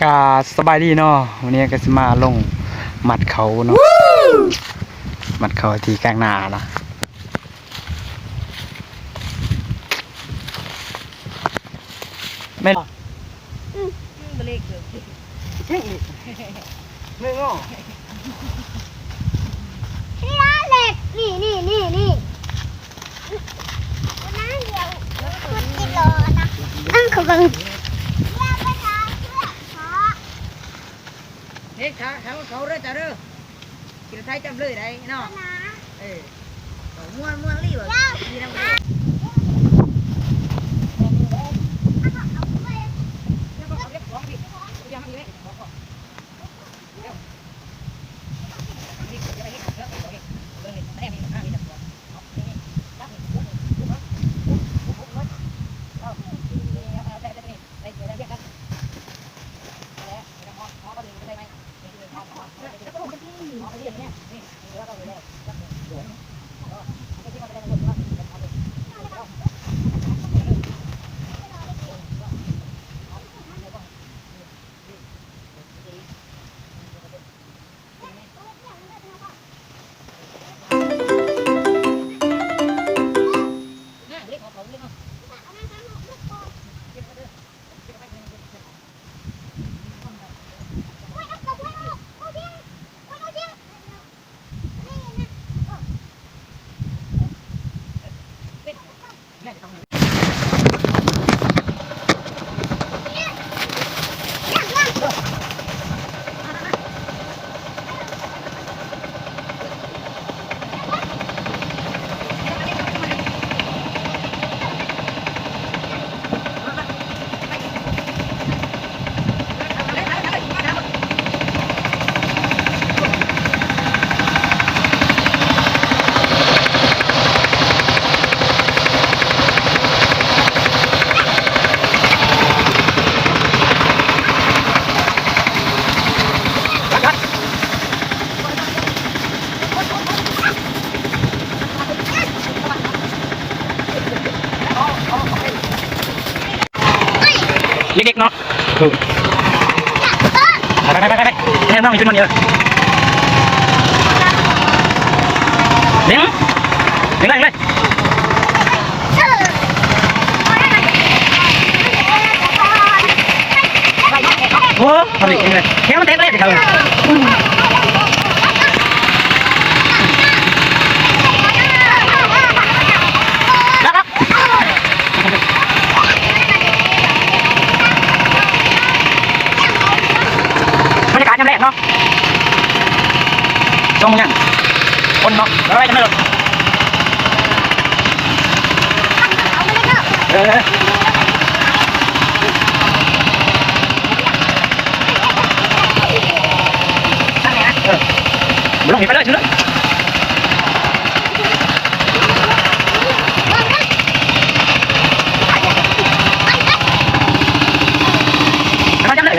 กาสบายดีเนาะวันนี้ก็สิมาลงมัดเขาเนาะมัดเขาที่กลางนานะไม่เบรกเลยไม่งอที่ร้านเหล็กนี่วันนั้นเดียวคุณกิโลนะนั่งเขาบังเฮ้ยเขาเรื่อยจ้าเรื่อยกินไทยจำเลยได้เนาะม้วนรีบมีน้ำมันเล็กๆเนาะไปแน่น้องอยู่ชุดนอนเยอะเลี้ยงเลยโอ้ทำดีเลยแค่มันเต็มเลยเดี๋ยวบรรยากาศยามแรกเนาะตรงยังคนเนาะแล้วอะไรกันไม่รู้ลงไปเลยชุดแล้วจำเลย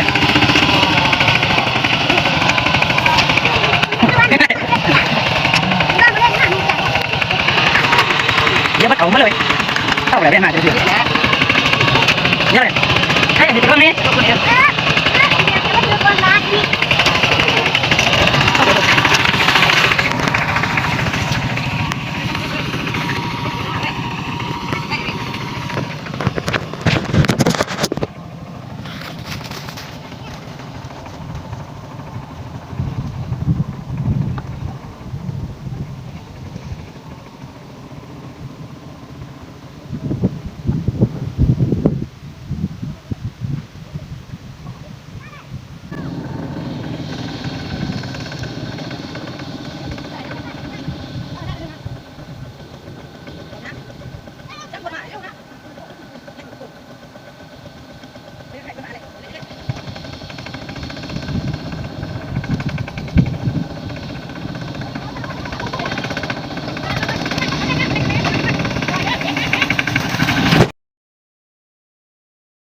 เดี๋ยวมันเอามาเลยเข้าอะไรได้มาจะเดือดเยอะเลยให้เห็นตรงนี้